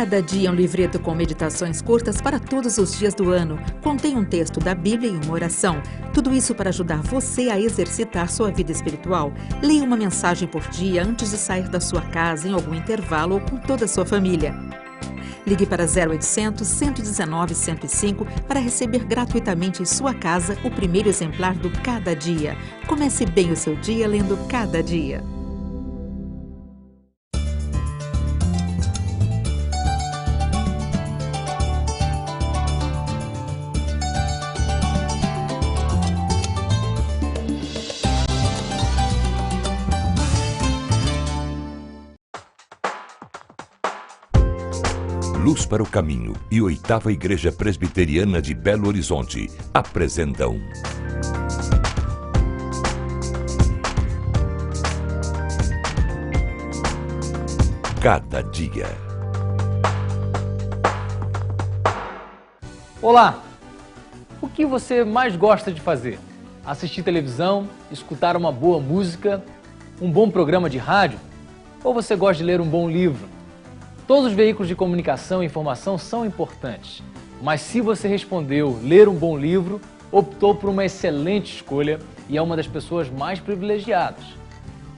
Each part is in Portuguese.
Cada dia um livreto com meditações curtas para todos os dias do ano. Contém um texto da Bíblia e uma oração. Tudo isso para ajudar você a exercitar sua vida espiritual. Leia uma mensagem por dia antes de sair da sua casa, em algum intervalo ou com toda a sua família. Ligue para 0800 119 105 para receber gratuitamente em sua casa o primeiro exemplar do Cada Dia. Comece bem o seu dia lendo Cada Dia. Luz para o Caminho e 8ª Igreja Presbiteriana de Belo Horizonte apresentam Cada Dia. Olá! O que você mais gosta de fazer? Assistir televisão, escutar uma boa música, um bom programa de rádio? Ou você gosta de ler um bom livro? Todos os veículos de comunicação e informação são importantes, mas se você respondeu ler um bom livro, optou por uma excelente escolha e é uma das pessoas mais privilegiadas.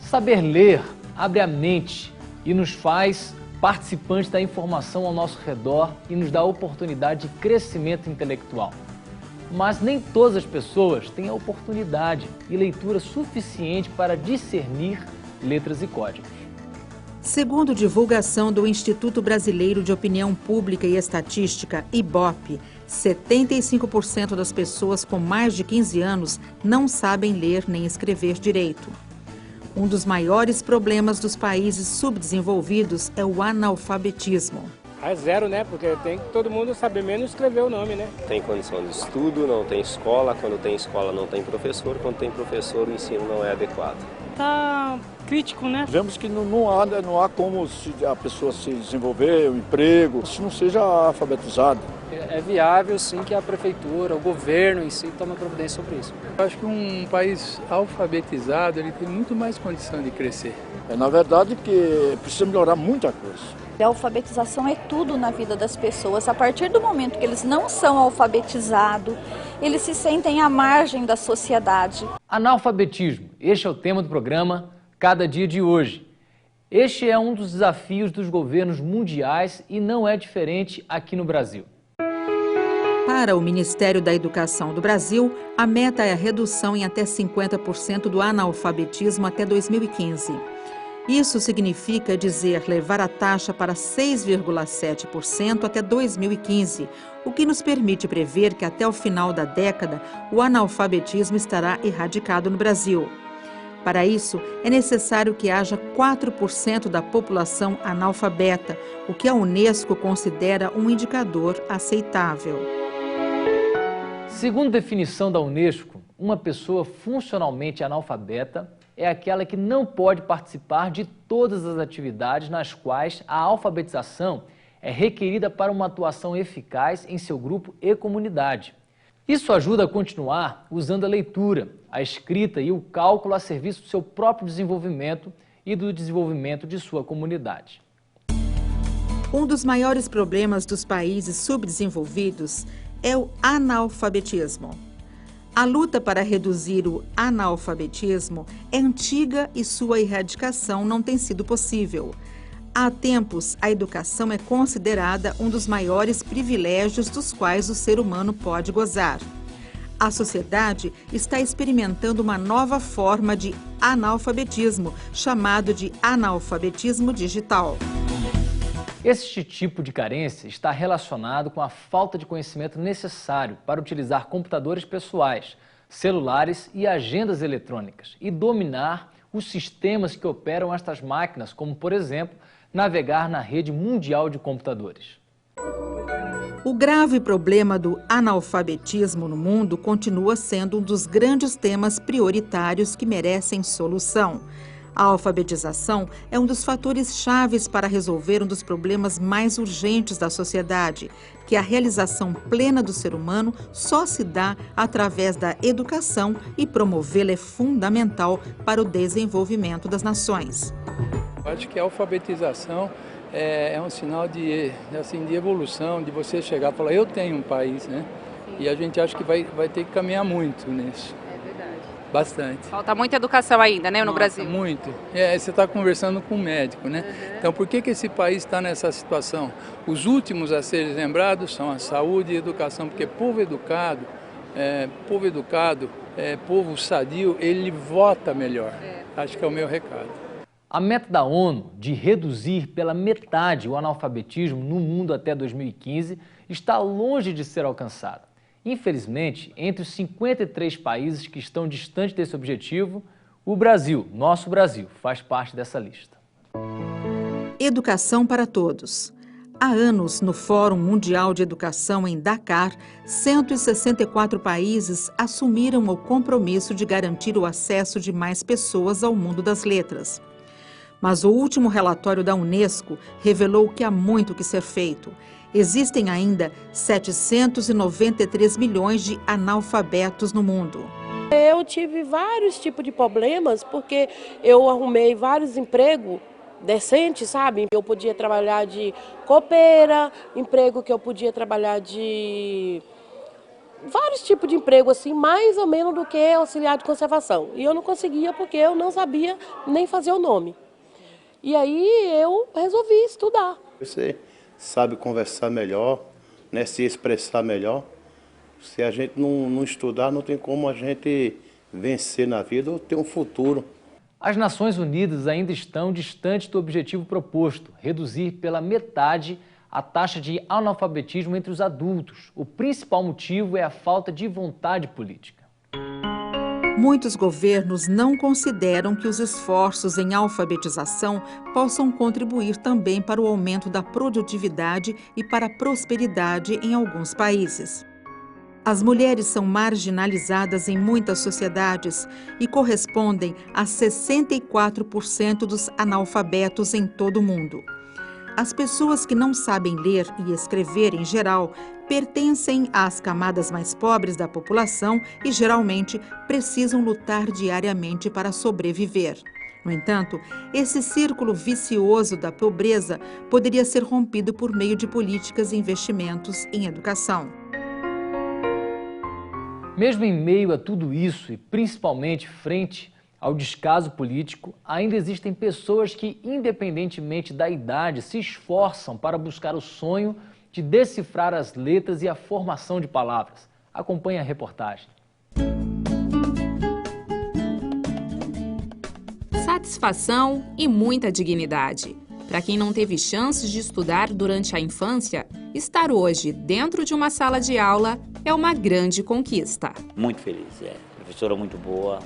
Saber ler abre a mente e nos faz participantes da informação ao nosso redor e nos dá a oportunidade de crescimento intelectual. Mas nem todas as pessoas têm a oportunidade e leitura suficiente para discernir letras e códigos. Segundo divulgação do Instituto Brasileiro de Opinião Pública e Estatística, IBOP, 75% das pessoas com mais de 15 anos não sabem ler nem escrever direito. Um dos maiores problemas dos países subdesenvolvidos é o analfabetismo. É zero, né? Porque tem que todo mundo saber menos escrever o nome, né? Tem condição de estudo, não tem escola. Quando tem escola, não tem professor. Quando tem professor, o ensino não é adequado. Tá crítico, né? Vemos que não há como a pessoa se desenvolver, um emprego, se não seja alfabetizado. É viável, sim, que a prefeitura, o governo em si tome providência sobre isso. Eu acho que um país alfabetizado ele tem muito mais condição de crescer. Na verdade, que precisa melhorar muita coisa. A alfabetização é tudo na vida das pessoas. A partir do momento que eles não são alfabetizados, eles se sentem à margem da sociedade. Analfabetismo. Este é o tema do programa Cada Dia de hoje. Este é um dos desafios dos governos mundiais e não é diferente aqui no Brasil. Para o Ministério da Educação do Brasil, a meta é a redução em até 50% do analfabetismo até 2015. Isso significa levar a taxa para 6,7% até 2015, o que nos permite prever que até o final da década o analfabetismo estará erradicado no Brasil. Para isso, é necessário que haja 4% da população analfabeta, o que a Unesco considera um indicador aceitável. Segundo definição da Unesco, uma pessoa funcionalmente analfabeta é aquela que não pode participar de todas as atividades nas quais a alfabetização é requerida para uma atuação eficaz em seu grupo e comunidade. Isso ajuda a continuar usando a leitura, a escrita e o cálculo a serviço do seu próprio desenvolvimento e do desenvolvimento de sua comunidade. Um dos maiores problemas dos países subdesenvolvidos é o analfabetismo. A luta para reduzir o analfabetismo é antiga e sua erradicação não tem sido possível. Há tempos, a educação é considerada um dos maiores privilégios dos quais o ser humano pode gozar. A sociedade está experimentando uma nova forma de analfabetismo, chamado de analfabetismo digital. Este tipo de carência está relacionado com a falta de conhecimento necessário para utilizar computadores pessoais, celulares e agendas eletrônicas e dominar os sistemas que operam estas máquinas, como, por exemplo, navegar na rede mundial de computadores. O grave problema do analfabetismo no mundo continua sendo um dos grandes temas prioritários que merecem solução. A alfabetização é um dos fatores chaves para resolver um dos problemas mais urgentes da sociedade, que a realização plena do ser humano só se dá através da educação e promovê-la é fundamental para o desenvolvimento das nações. Eu acho que a alfabetização é um sinal de evolução, de você chegar e falar, eu tenho um país, né? E a gente acha que vai ter que caminhar muito nisso. É verdade. Bastante. Falta muita educação ainda, né, no Brasil? Muito. Você está conversando com um médico, né? Então, por que esse país está nessa situação? Os últimos a serem lembrados são a saúde e a educação, porque povo educado, povo sadio, ele vota melhor. Acho que é o meu recado. A meta da ONU de reduzir pela metade o analfabetismo no mundo até 2015 está longe de ser alcançada. Infelizmente, entre os 53 países que estão distantes desse objetivo, o Brasil, nosso Brasil, faz parte dessa lista. Educação para todos. Há anos, no Fórum Mundial de Educação em Dakar, 164 países assumiram o compromisso de garantir o acesso de mais pessoas ao mundo das letras. Mas o último relatório da Unesco revelou que há muito que ser feito. Existem ainda 793 milhões de analfabetos no mundo. Eu tive vários tipos de problemas porque eu arrumei vários empregos decentes, sabe? Eu podia trabalhar de copeira, emprego que eu podia trabalhar de vários tipos de emprego, assim, mais ou menos do que auxiliar de conservação. E eu não conseguia porque eu não sabia nem fazer o nome. E aí eu resolvi estudar. Você sabe conversar melhor, né, se expressar melhor. Se a gente não estudar, não tem como a gente vencer na vida ou ter um futuro. As Nações Unidas ainda estão distantes do objetivo proposto, reduzir pela metade a taxa de analfabetismo entre os adultos. O principal motivo é a falta de vontade política. Muitos governos não consideram que os esforços em alfabetização possam contribuir também para o aumento da produtividade e para a prosperidade em alguns países. As mulheres são marginalizadas em muitas sociedades e correspondem a 64% dos analfabetos em todo o mundo. As pessoas que não sabem ler e escrever em geral pertencem às camadas mais pobres da população e geralmente precisam lutar diariamente para sobreviver. No entanto, esse círculo vicioso da pobreza poderia ser rompido por meio de políticas e investimentos em educação. Mesmo em meio a tudo isso e principalmente frente ao descaso político, ainda existem pessoas que, independentemente da idade, se esforçam para buscar o sonho de decifrar as letras e a formação de palavras. Acompanhe a reportagem. Satisfação e muita dignidade. Para quem não teve chances de estudar durante a infância, estar hoje dentro de uma sala de aula é uma grande conquista. Muito feliz, professora muito boa,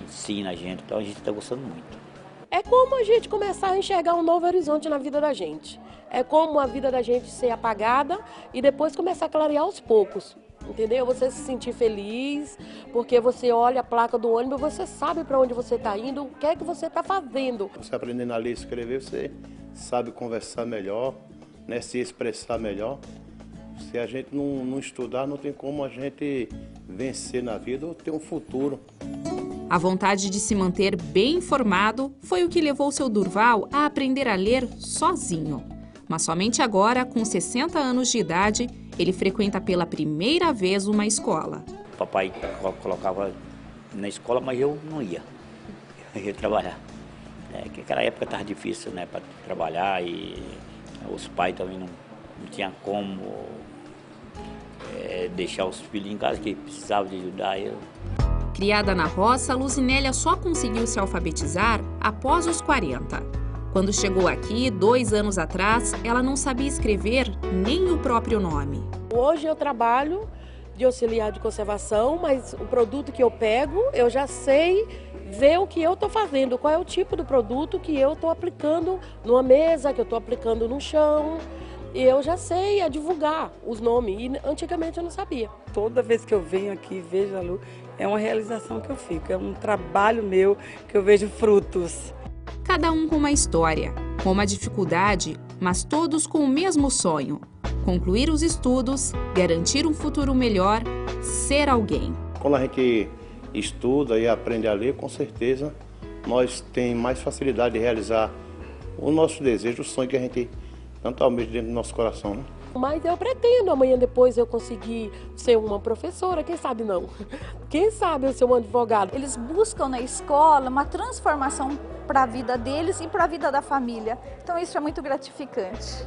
ensina a gente, então a gente está gostando muito. É como a gente começar a enxergar um novo horizonte na vida da gente. É como a vida da gente ser apagada e depois começar a clarear aos poucos. Entendeu? Você se sentir feliz, porque você olha a placa do ônibus, você sabe para onde você está indo, o que é que você está fazendo. Você aprendendo a ler e escrever, você sabe conversar melhor, né, se expressar melhor. Se a gente não estudar, não tem como a gente vencer na vida ou ter um futuro. A vontade de se manter bem informado foi o que levou seu Durval a aprender a ler sozinho. Mas somente agora, com 60 anos de idade, ele frequenta pela primeira vez uma escola. O papai colocava na escola, mas eu não ia. Eu ia trabalhar. Que aquela época estava difícil, né, para trabalhar e os pais também não tinham como deixar os filhos em casa, que precisavam de ajudar eu. Criada na roça, Luzinélia só conseguiu se alfabetizar após os 40. Quando chegou aqui, 2 anos atrás, ela não sabia escrever nem o próprio nome. Hoje eu trabalho de auxiliar de conservação, mas o produto que eu pego, eu já sei ver o que eu estou fazendo, qual é o tipo do produto que eu estou aplicando numa mesa, que eu estou aplicando no chão. E eu já sei divulgar os nomes, e antigamente eu não sabia. Toda vez que eu venho aqui e vejo a Lu, é uma realização que eu fico, é um trabalho meu que eu vejo frutos. Cada um com uma história, com uma dificuldade, mas todos com o mesmo sonho: concluir os estudos, garantir um futuro melhor, ser alguém. Quando a gente estuda e aprende a ler, com certeza nós temos mais facilidade de realizar o nosso desejo, o sonho que a gente tanto almeja dentro do nosso coração, né? Mas eu pretendo amanhã depois eu conseguir ser uma professora, quem sabe não? Quem sabe eu ser um advogado? Eles buscam na escola uma transformação para a vida deles e para a vida da família. Então isso é muito gratificante.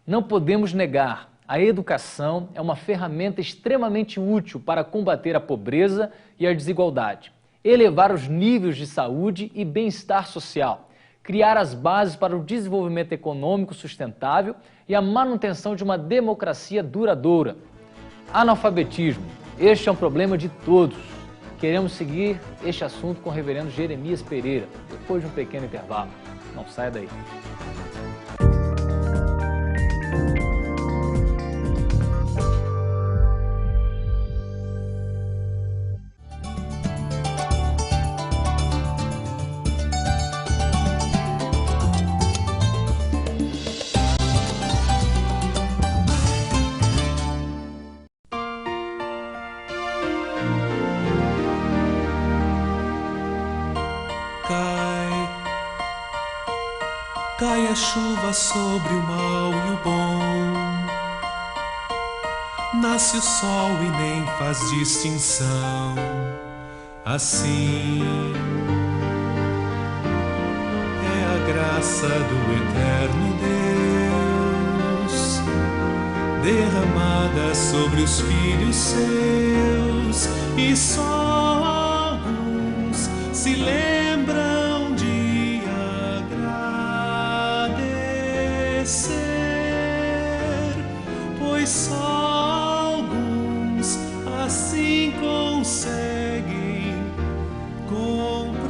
Não podemos negar, a educação é uma ferramenta extremamente útil para combater a pobreza e a desigualdade, elevar os níveis de saúde e bem-estar social, criar as bases para o desenvolvimento econômico sustentável e a manutenção de uma democracia duradoura. Analfabetismo, este é um problema de todos. Queremos seguir este assunto com o reverendo Jeremias Pereira, depois de um pequeno intervalo. Não saia daí. Cai a chuva sobre o mal e o bom, nasce o sol e nem faz distinção. Assim é a graça do eterno Deus, derramada sobre os filhos seus, e só alguns se lembram de agradecer, pois só alguns assim conseguem compreender.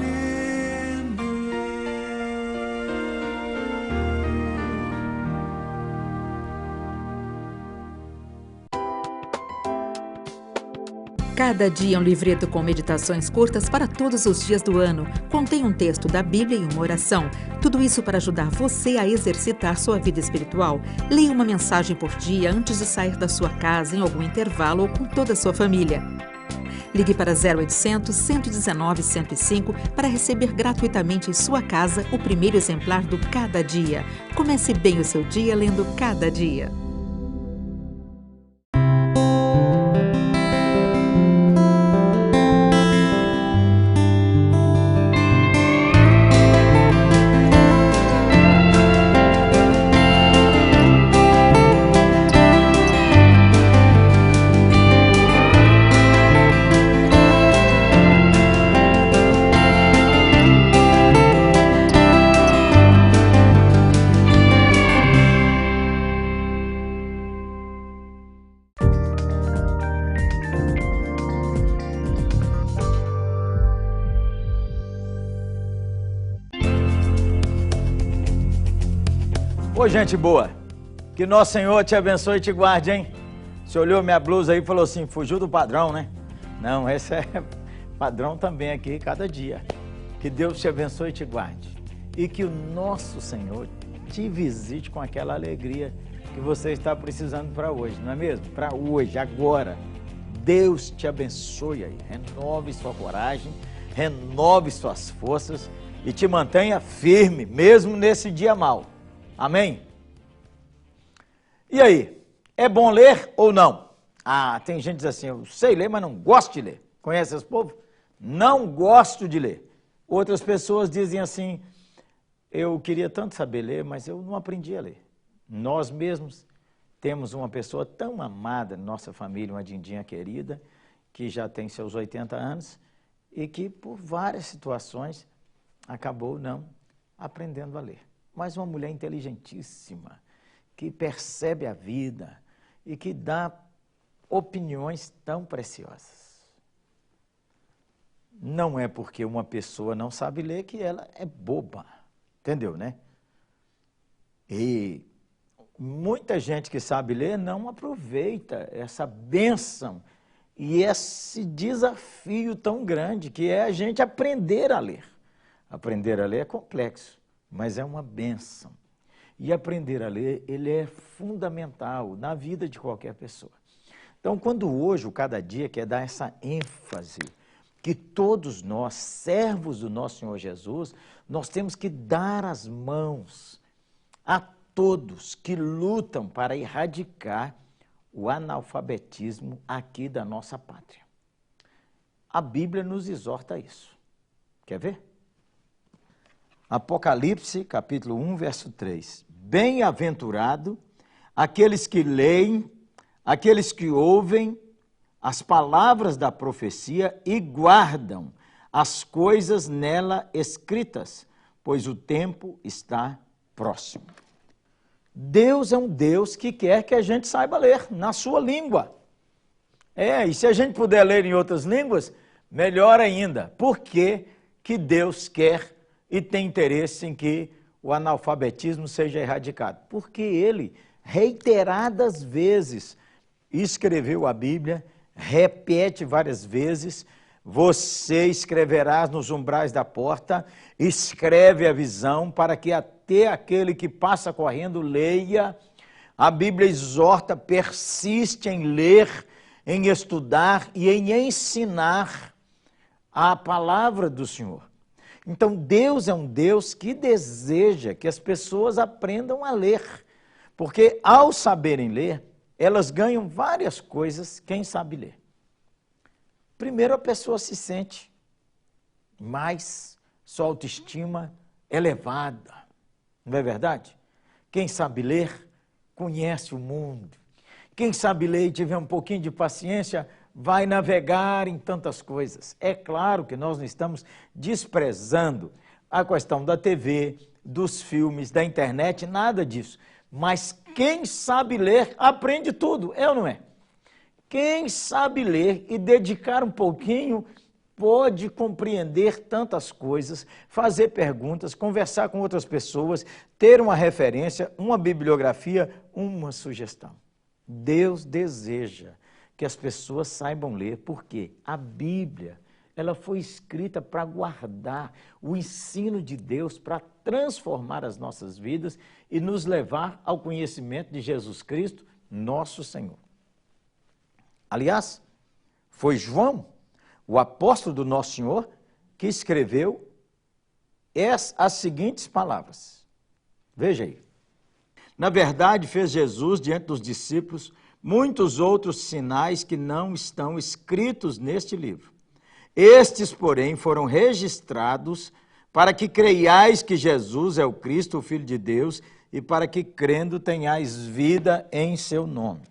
Cada dia é um livreto com meditações curtas para todos os dias do ano. Contém um texto da Bíblia e uma oração. Tudo isso para ajudar você a exercitar sua vida espiritual. Leia uma mensagem por dia antes de sair da sua casa, em algum intervalo ou com toda a sua família. Ligue para 0800 119 105 para receber gratuitamente em sua casa o primeiro exemplar do Cada Dia. Comece bem o seu dia lendo Cada Dia. Ô, gente boa, que nosso Senhor te abençoe e te guarde, hein? Você olhou minha blusa aí e falou assim, fugiu do padrão, né? Não, esse é padrão também aqui, cada dia. Que Deus te abençoe e te guarde. E que o nosso Senhor te visite com aquela alegria que você está precisando para hoje, não é mesmo? Para hoje, agora. Deus te abençoe aí, renove sua coragem, renove suas forças e te mantenha firme, mesmo nesse dia mau. Amém? E aí, é bom ler ou não? Ah, tem gente que diz assim, eu sei ler, mas não gosto de ler. Conhece esse povo? Não gosto de ler. Outras pessoas dizem assim, eu queria tanto saber ler, mas eu não aprendi a ler. Nós mesmos temos uma pessoa tão amada na nossa família, uma dindinha querida, que já tem seus 80 anos e que por várias situações acabou não aprendendo a ler. Mas uma mulher inteligentíssima, que percebe a vida e que dá opiniões tão preciosas. Não é porque uma pessoa não sabe ler que ela é boba, entendeu, né? E muita gente que sabe ler não aproveita essa bênção e esse desafio tão grande que é a gente aprender a ler. Aprender a ler é complexo. mas é uma bênção. E aprender a ler, ele é fundamental na vida de qualquer pessoa. Então, quando hoje o Cada Dia quer dar essa ênfase, que todos nós, servos do nosso Senhor Jesus, nós temos que dar as mãos a todos que lutam para erradicar o analfabetismo aqui da nossa pátria. A Bíblia nos exorta a isso. Quer ver? Apocalipse, capítulo 1, verso 3. Bem-aventurado aqueles que leem, aqueles que ouvem as palavras da profecia e guardam as coisas nela escritas, pois o tempo está próximo. Deus é um Deus que quer que a gente saiba ler na sua língua. E se a gente puder ler em outras línguas, melhor ainda. Por que que Deus quer e tem interesse em que o analfabetismo seja erradicado? Porque Ele, reiteradas vezes, escreveu a Bíblia, repete várias vezes, você escreverás nos umbrais da porta, escreve a visão para que até aquele que passa correndo leia. A Bíblia exorta, persiste em ler, em estudar e em ensinar a palavra do Senhor. Então Deus é um Deus que deseja que as pessoas aprendam a ler, porque ao saberem ler, elas ganham várias coisas, quem sabe ler. Primeiro, a pessoa se sente mais, sua autoestima elevada, não é verdade? Quem sabe ler, conhece o mundo. Quem sabe ler e tiver um pouquinho de paciência, vai navegar em tantas coisas. É claro que nós não estamos desprezando a questão da TV, dos filmes, da internet, nada disso. Mas quem sabe ler, aprende tudo, é ou não é? Quem sabe ler e dedicar um pouquinho, pode compreender tantas coisas, fazer perguntas, conversar com outras pessoas, ter uma referência, uma bibliografia, uma sugestão. Deus deseja que as pessoas saibam ler, porque a Bíblia, ela foi escrita para guardar o ensino de Deus, para transformar as nossas vidas e nos levar ao conhecimento de Jesus Cristo, nosso Senhor. Aliás, foi João, o apóstolo do nosso Senhor, que escreveu as seguintes palavras. Veja aí. Na verdade, fez Jesus diante dos discípulos muitos outros sinais que não estão escritos neste livro. Estes, porém, foram registrados para que creiais que Jesus é o Cristo, o Filho de Deus, e para que, crendo, tenhais vida em seu nome.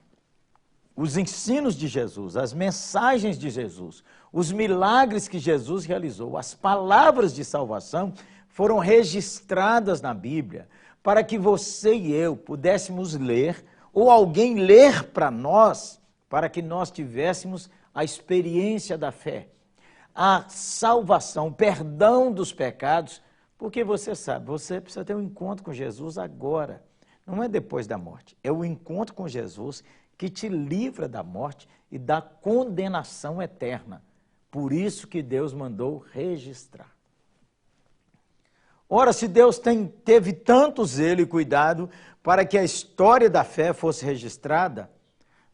Os ensinos de Jesus, as mensagens de Jesus, os milagres que Jesus realizou, as palavras de salvação foram registradas na Bíblia para que você e eu pudéssemos ler, ou alguém ler para nós, para que nós tivéssemos a experiência da fé, a salvação, o perdão dos pecados, porque você sabe, você precisa ter um encontro com Jesus agora, não é depois da morte, é o encontro com Jesus que te livra da morte e da condenação eterna. Por isso que Deus mandou registrar. Ora, se Deus teve tanto zelo e cuidado para que a história da fé fosse registrada,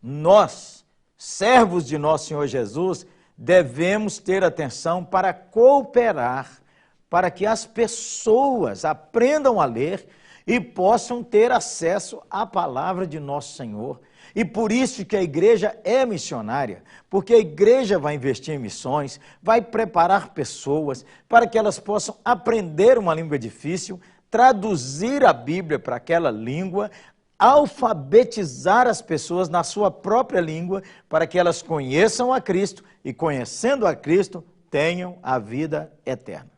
nós, servos de nosso Senhor Jesus, devemos ter atenção para cooperar, para que as pessoas aprendam a ler e possam ter acesso à palavra de nosso Senhor. E por isso que a igreja é missionária, porque a igreja vai investir em missões, vai preparar pessoas para que elas possam aprender uma língua difícil, traduzir a Bíblia para aquela língua, alfabetizar as pessoas na sua própria língua, para que elas conheçam a Cristo e, conhecendo a Cristo, tenham a vida eterna.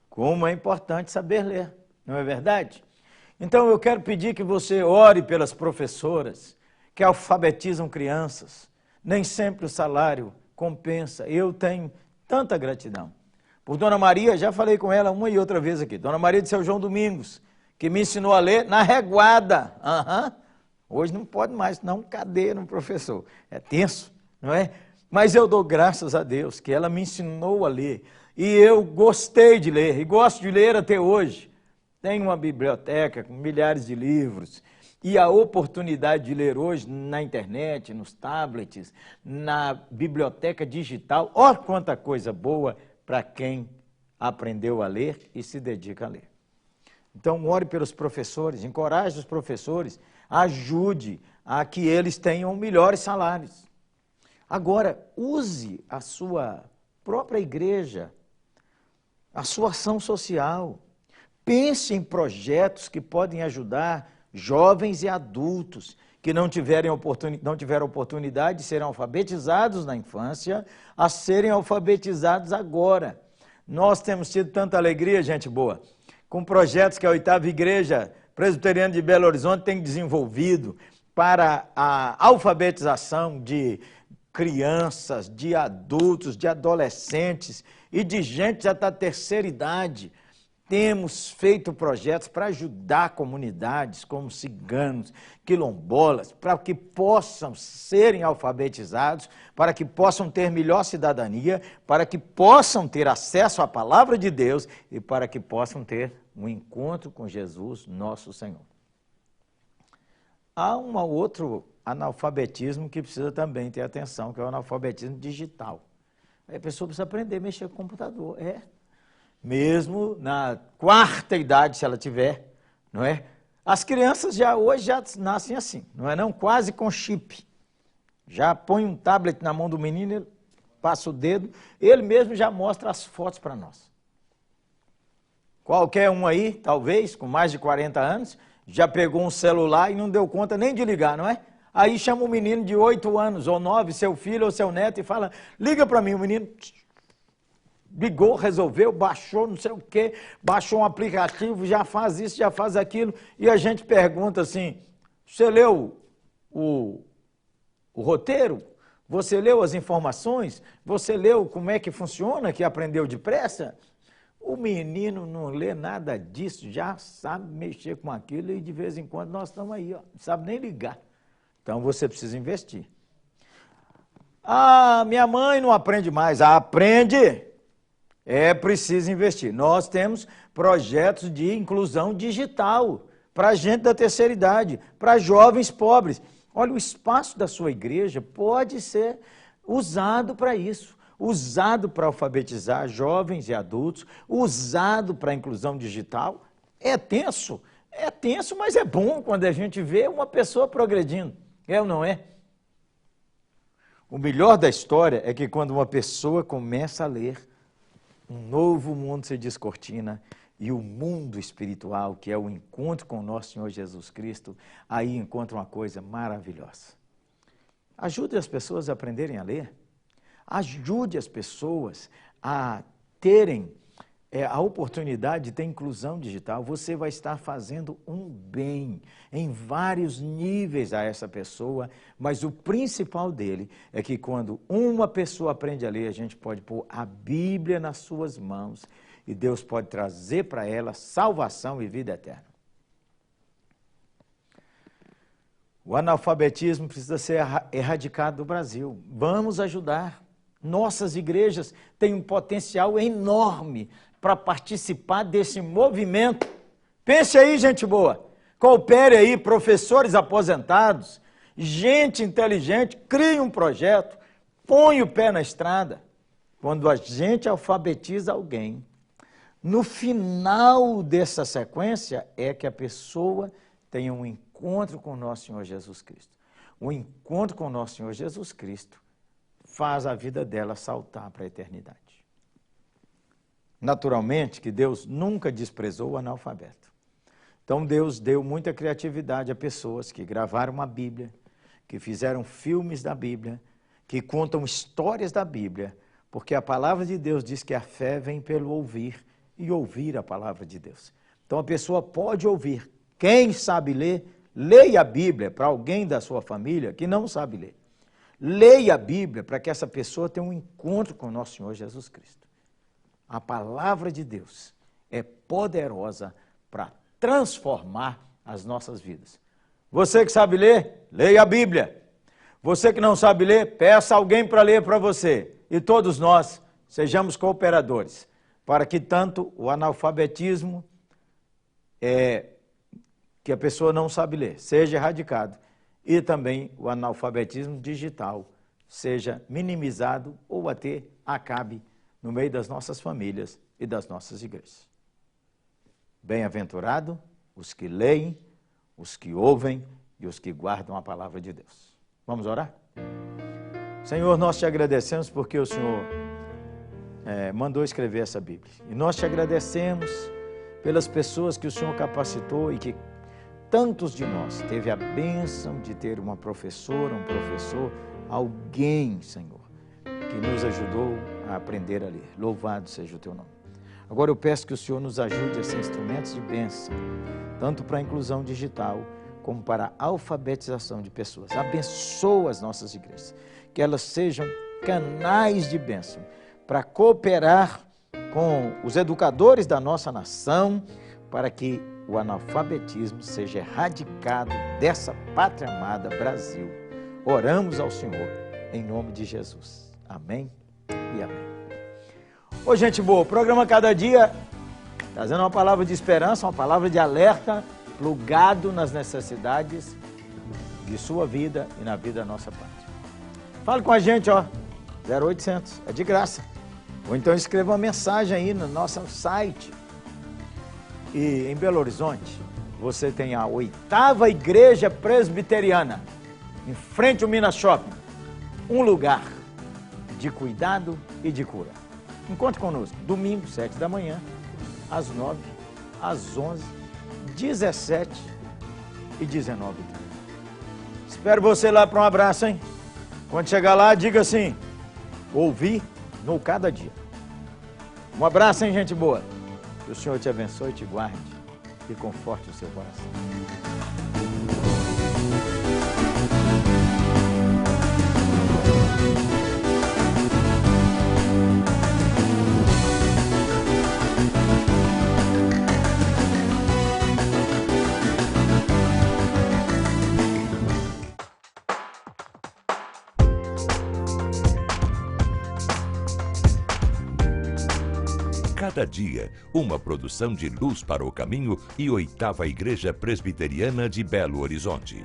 Como é importante saber ler, não é verdade? Então eu quero pedir que você ore pelas professoras que alfabetizam crianças. Nem sempre o salário compensa. Eu tenho tanta gratidão. Por Dona Maria, já falei com ela uma e outra vez aqui, Dona Maria de Seu João Domingos, que me ensinou a ler na reguada. Hoje não pode mais, não cadeia no professor. É tenso, não é? Mas eu dou graças a Deus que ela me ensinou a ler. E eu gostei de ler, e gosto de ler até hoje. Tenho uma biblioteca com milhares de livros. E a oportunidade de ler hoje na internet, nos tablets, na biblioteca digital. Olha quanta coisa boa para quem aprendeu a ler e se dedica a ler. Então, ore pelos professores, encoraje os professores, ajude a que eles tenham melhores salários. Agora, use a sua própria igreja, a sua ação social. Pense em projetos que podem ajudar jovens e adultos que não tiveram oportunidade de serem alfabetizados na infância, a serem alfabetizados agora. Nós temos tido tanta alegria, gente boa, com projetos que a 8ª Igreja Presbiteriana de Belo Horizonte tem desenvolvido para a alfabetização de crianças, de adultos, de adolescentes e de gente já da terceira idade. Temos feito projetos para ajudar comunidades como ciganos, quilombolas, para que possam serem alfabetizados, para que possam ter melhor cidadania, para que possam ter acesso à palavra de Deus e para que possam ter um encontro com Jesus, nosso Senhor. Há um outro analfabetismo que precisa também ter atenção, que é o analfabetismo digital. A pessoa precisa aprender a mexer com o computador, mesmo na 4ª idade, se ela tiver, não é? As crianças hoje já nascem assim, não é não? Quase com chip. Já põe um tablet na mão do menino, ele passa o dedo, ele mesmo já mostra as fotos para nós. Qualquer um aí, talvez, com mais de 40 anos, já pegou um celular e não deu conta nem de ligar, não é? Aí chama um menino de 8 anos ou 9, seu filho ou seu neto, e fala, liga para mim, o menino ligou, resolveu, baixou não sei o quê, baixou um aplicativo, já faz isso, já faz aquilo, e a gente pergunta assim, você leu o roteiro? Você leu as informações? Você leu como é que funciona, que aprendeu depressa? O menino não lê nada disso, já sabe mexer com aquilo e de vez em quando nós estamos aí, ó, não sabe nem ligar. Então você precisa investir. Ah, minha mãe não aprende mais. Aprende! É preciso investir. Nós temos projetos de inclusão digital para gente da terceira idade, para jovens pobres. Olha, o espaço da sua igreja pode ser usado para isso. Usado para alfabetizar jovens e adultos, usado para a inclusão digital. É tenso, mas é bom quando a gente vê uma pessoa progredindo. É ou não é? O melhor da história é que quando uma pessoa começa a ler, um novo mundo se descortina e o mundo espiritual, que é o encontro com o nosso Senhor Jesus Cristo, aí encontra uma coisa maravilhosa. Ajude as pessoas a aprenderem a ler. Ajude as pessoas a terem a oportunidade de ter inclusão digital. Você vai estar fazendo um bem em vários níveis a essa pessoa, mas o principal dele é que quando uma pessoa aprende a ler, a gente pode pôr a Bíblia nas suas mãos e Deus pode trazer para ela salvação e vida eterna. O analfabetismo precisa ser erradicado do Brasil. Vamos ajudar. Nossas igrejas têm um potencial enorme para participar desse movimento. Pense aí, gente boa. Coopere aí, professores aposentados, gente inteligente, crie um projeto, põe o pé na estrada. Quando a gente alfabetiza alguém, no final dessa sequência é que a pessoa tenha um encontro com o nosso Senhor Jesus Cristo. O encontro com o nosso Senhor Jesus Cristo faz a vida dela saltar para a eternidade. Naturalmente que Deus nunca desprezou o analfabeto. Então Deus deu muita criatividade a pessoas que gravaram uma Bíblia, que fizeram filmes da Bíblia, que contam histórias da Bíblia, porque a palavra de Deus diz que a fé vem pelo ouvir e ouvir a palavra de Deus. Então a pessoa pode ouvir. Quem sabe ler, leia a Bíblia para alguém da sua família que não sabe ler. Leia a Bíblia para que essa pessoa tenha um encontro com o nosso Senhor Jesus Cristo. A palavra de Deus é poderosa para transformar as nossas vidas. Você que sabe ler, leia a Bíblia. Você que não sabe ler, peça alguém para ler para você. E todos nós sejamos cooperadores, para que tanto o analfabetismo, que a pessoa não sabe ler, seja erradicado, e também o analfabetismo digital seja minimizado ou até acabe no meio das nossas famílias e das nossas igrejas. Bem-aventurado os que leem, os que ouvem e os que guardam a palavra de Deus. Vamos orar? Senhor, nós te agradecemos porque o Senhor mandou escrever essa Bíblia. E nós te agradecemos pelas pessoas que o Senhor capacitou e que tantos de nós teve a bênção de ter uma professora, um professor, alguém, Senhor, que nos ajudou a aprender a ler. Louvado seja o teu nome. Agora eu peço que o Senhor nos ajude a ser instrumentos de bênção, tanto para a inclusão digital, como para a alfabetização de pessoas. Abençoa as nossas igrejas, que elas sejam canais de bênção, para cooperar com os educadores da nossa nação, para que o analfabetismo seja erradicado dessa pátria amada Brasil. Oramos ao Senhor, em nome de Jesus. Amém e amém. Ô, gente boa, o programa Cada Dia, trazendo uma palavra de esperança, uma palavra de alerta, plugado nas necessidades de sua vida e na vida da nossa pátria. Fale com a gente, ó, 0800, é de graça. Ou então escreva uma mensagem aí no nosso site. E em Belo Horizonte, você tem a 8ª Igreja Presbiteriana, em frente ao Minas Shopping, um lugar de cuidado e de cura. Encontre conosco, domingo, 7 da manhã, às 9, às 11, 17 e 19. Espero você lá para um abraço, hein? Quando chegar lá, diga assim, ouvi no Cada Dia. Um abraço, hein, gente boa? Que o Senhor te abençoe, te guarde e conforte o seu coração. Cada Dia, uma produção de Luz para o Caminho e 8ª Igreja Presbiteriana de Belo Horizonte.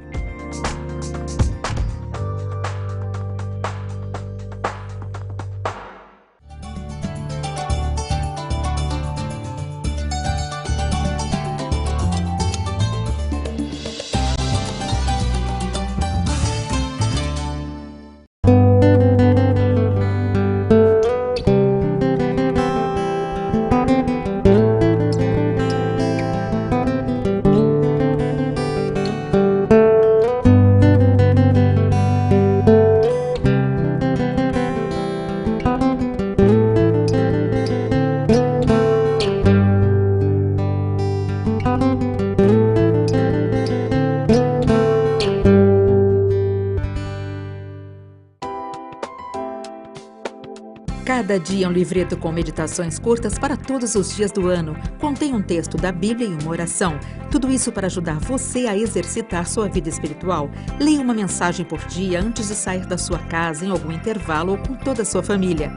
Cada Dia é um livreto com meditações curtas para todos os dias do ano. Contém um texto da Bíblia e uma oração. Tudo isso para ajudar você a exercitar sua vida espiritual. Leia uma mensagem por dia antes de sair da sua casa, em algum intervalo ou com toda a sua família.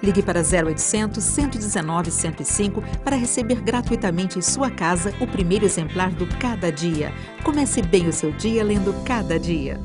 Ligue para 0800 119 105 para receber gratuitamente em sua casa o primeiro exemplar do Cada Dia. Comece bem o seu dia lendo Cada Dia.